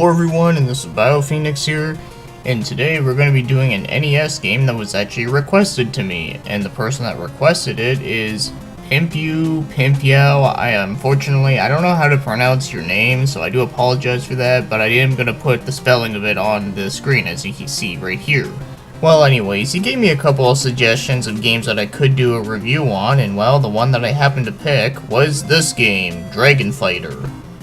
Hello everyone, and this is BioPhoenix here, and today we're going to be doing an NES game that was actually requested to me, and the person that requested it is Pimpyow. Unfortunately, I don't know how to pronounce your name, so I do apologize for that, but I am going to put the spelling of it on the screen as you can see right here. Well, anyways, he gave me a couple of suggestions of games that I could do a review on, and well, the one that I happened to pick was this game, Dragon Fighter.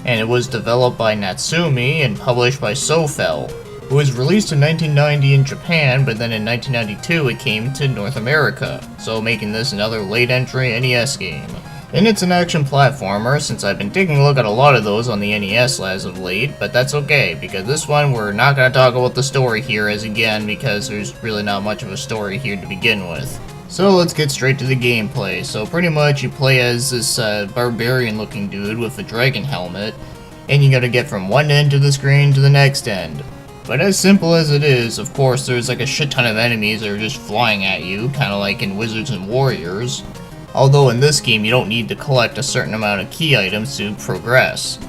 And it was developed by Natsumi and published by Sofel. It was released in 1990 in Japan, but then in 1992 it came to North America, so making this another late entry NES game. And it's an action platformer, since I've been taking a look at a lot of those on the NES as of late, but that's okay, because this one we're not going to talk about the story here as again, because there's really not much of a story here to begin with. So let's get straight to the gameplay. So pretty much you play as this barbarian looking dude with a dragon helmet, and you gotta get from one end of the screen to the next end. But as simple as it is, of course there's like a shit ton of enemies that are just flying at you, kinda like in Wizards and Warriors. Although in this game you don't need to collect a certain amount of key items to progress.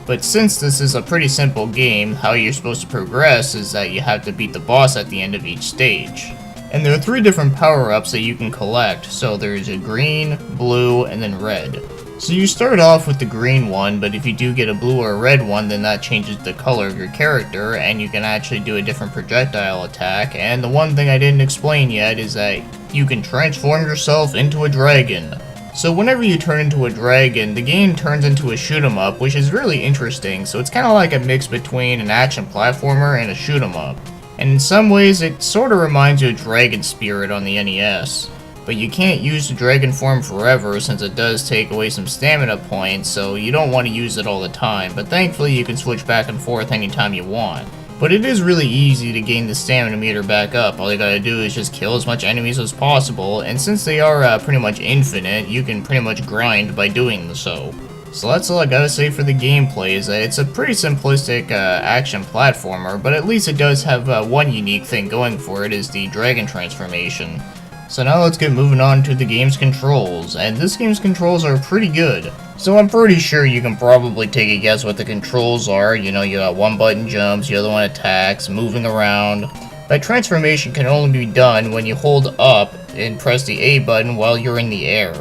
But since this is a pretty simple game, how you're supposed to progress is that you have to beat the boss at the end of each stage. And there are 3 different power-ups that you can collect, so there's a green, blue, and then red. So you start off with the green one, but if you do get a blue or a red one, then that changes the color of your character, and you can actually do a different projectile attack. And the one thing I didn't explain yet is that you can transform yourself into a dragon. So whenever you turn into a dragon, the game turns into a shoot-'em-up, which is really interesting, so it's kinda like a mix between an action platformer and a shoot-'em-up. And in some ways, it sorta reminds you of Dragon Spirit on the NES. But you can't use the dragon form forever since it does take away some stamina points, so you don't want to use it all the time, but thankfully you can switch back and forth anytime you want. But it is really easy to gain the stamina meter back up. All you gotta do is just kill as much enemies as possible, and since they are pretty much infinite, you can pretty much grind by doing so. So that's all I gotta say for the gameplay, is that it's a pretty simplistic action platformer, but at least it does have one unique thing going for it, is the dragon transformation. So now let's get moving on to the game's controls, and this game's controls are pretty good. So I'm pretty sure you can probably take a guess what the controls are. You know, you got one button jumps, the other one attacks, moving around. But transformation can only be done when you hold up and press the A button while you're in the air.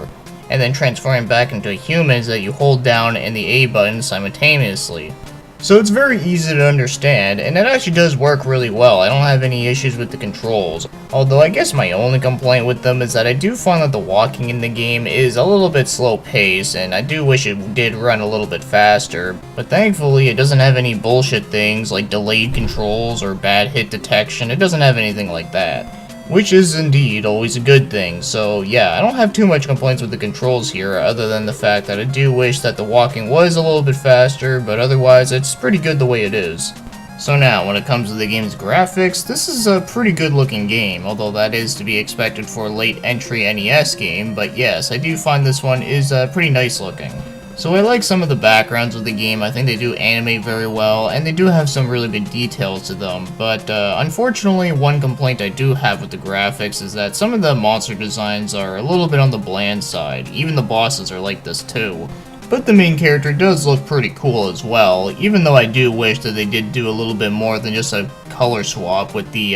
And then transforming back into humans that you hold down and the A button simultaneously. So it's very easy to understand, and it actually does work really well. I don't have any issues with the controls. Although I guess my only complaint with them is that I do find that the walking in the game is a little bit slow paced, and I do wish it did run a little bit faster. But thankfully it doesn't have any bullshit things like delayed controls or bad hit detection. It doesn't have anything like that. Which is indeed always a good thing, so yeah, I don't have too much complaints with the controls here, other than the fact that I do wish that the walking was a little bit faster, but otherwise it's pretty good the way it is. So now, when it comes to the game's graphics, this is a pretty good looking game, although that is to be expected for a late entry NES game, but yes, I do find this one is pretty nice looking. So I like some of the backgrounds of the game. I think they do animate very well, and they do have some really good details to them, but unfortunately one complaint I do have with the graphics is that some of the monster designs are a little bit on the bland side. Even the bosses are like this too. But the main character does look pretty cool as well, even though I do wish that they did do a little bit more than just a color swap with the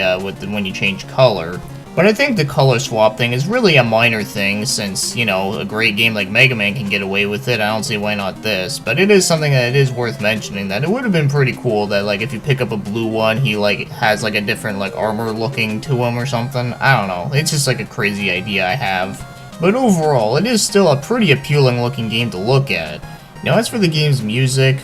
when you change color. But I think the color swap thing is really a minor thing, since, you know, a great game like Mega Man can get away with it. I don't see why not this, but it is something that it is worth mentioning, that it would have been pretty cool that, like, if you pick up a blue one, he, like, has, like, a different, like, armor looking to him or something. I don't know, it's just, like, a crazy idea I have. But overall, it is still a pretty appealing looking game to look at. Now, as for the game's music,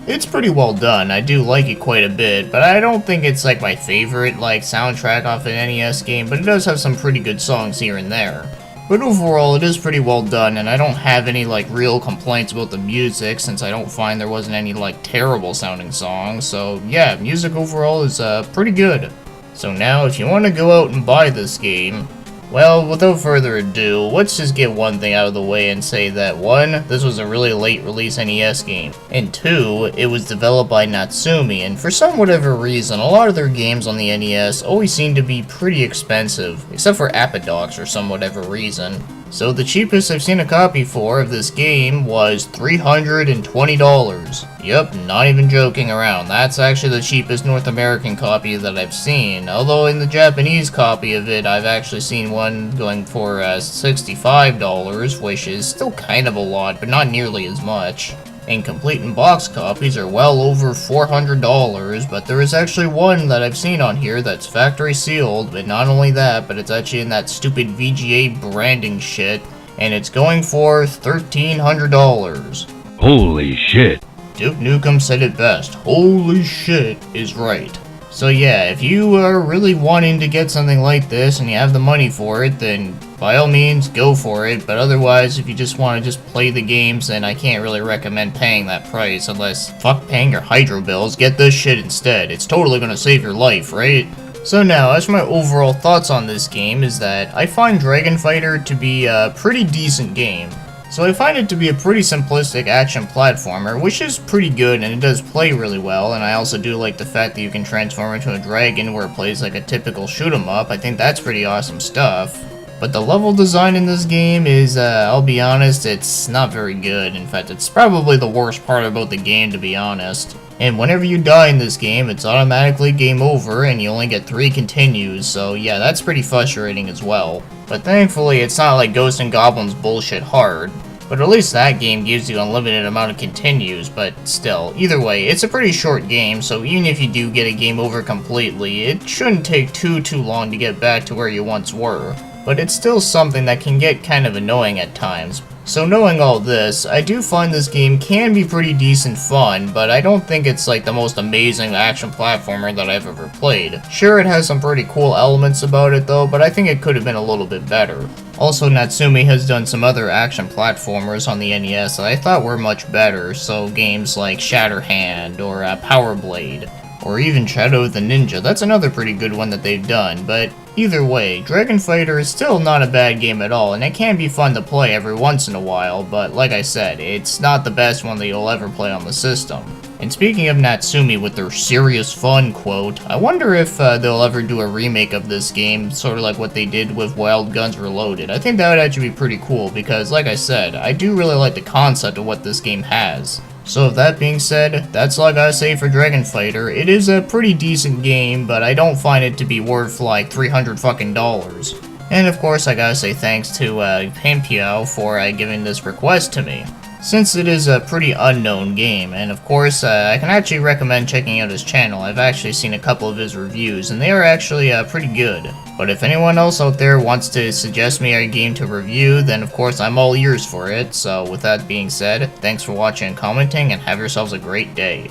it's pretty well done. I do like it quite a bit, but I don't think it's like my favorite like soundtrack off an NES game, but it does have some pretty good songs here and there. But overall, it is pretty well done, and I don't have any like real complaints about the music, since I don't find there wasn't any like terrible sounding songs. So yeah, music overall is pretty good. So now, if you want to go out and buy this game, well, without further ado, let's just get one thing out of the way and say that 1, this was a really late release NES game, and 2, it was developed by Natsumi, and for some whatever reason, a lot of their games on the NES always seem to be pretty expensive, except for Apodox for some whatever reason. So the cheapest I've seen a copy for of this game was $320. Yep, not even joking around. That's actually the cheapest North American copy that I've seen. Although in the Japanese copy of it, I've actually seen one going for $65, which is still kind of a lot, but not nearly as much. And complete in box copies are well over $400, but there is actually one that I've seen on here that's factory sealed, but not only that, but it's actually in that stupid VGA branding shit, and it's going for $1,300. Holy shit. Duke Nukem said it best, holy shit is right. So yeah, if you are really wanting to get something like this and you have the money for it, then by all means go for it, but otherwise if you just want to just play the games, then I can't really recommend paying that price unless fuck paying your hydro bills, get this shit instead. It's totally gonna save your life, right? So now, as for my overall thoughts on this game is that I find Dragon Fighter to be a pretty decent game. So I find it to be a pretty simplistic action platformer, which is pretty good and it does play really well, and I also do like the fact that you can transform into a dragon where it plays like a typical shoot 'em up. I think that's pretty awesome stuff. But the level design in this game is, I'll be honest, it's not very good. In fact, it's probably the worst part about the game, to be honest. And whenever you die in this game, it's automatically game over and you only get 3 continues, so yeah, that's pretty frustrating as well. But thankfully, it's not like Ghosts and Goblins bullshit hard. But at least that game gives you unlimited amount of continues, but still, either way, it's a pretty short game, so even if you do get a game over completely, it shouldn't take too long to get back to where you once were. But it's still something that can get kind of annoying at times. So knowing all this, I do find this game can be pretty decent fun, but I don't think it's like the most amazing action platformer that I've ever played. Sure, it has some pretty cool elements about it though, but I think it could have been a little bit better. Also, Natsume has done some other action platformers on the NES that I thought were much better, so games like Shatterhand or Power Blade, or even Shadow the Ninja. That's another pretty good one that they've done, but either way, Dragon Fighter is still not a bad game at all, and it can be fun to play every once in a while, but like I said, it's not the best one that you'll ever play on the system. And speaking of Natsume with their serious fun quote, I wonder if they'll ever do a remake of this game, sort of like what they did with Wild Guns Reloaded. I think that would actually be pretty cool, because like I said, I do really like the concept of what this game has. So with that being said, that's all I gotta say for Dragon Fighter. It is a pretty decent game, but I don't find it to be worth like $300 fucking dollars. And of course I gotta say thanks to Pimpio for giving this request to me, since it is a pretty unknown game, and of course I can actually recommend checking out his channel. I've actually seen a couple of his reviews and they are actually pretty good. But if anyone else out there wants to suggest me a game to review, then of course I'm all ears for it. So with that being said, thanks for watching and commenting, and have yourselves a great day.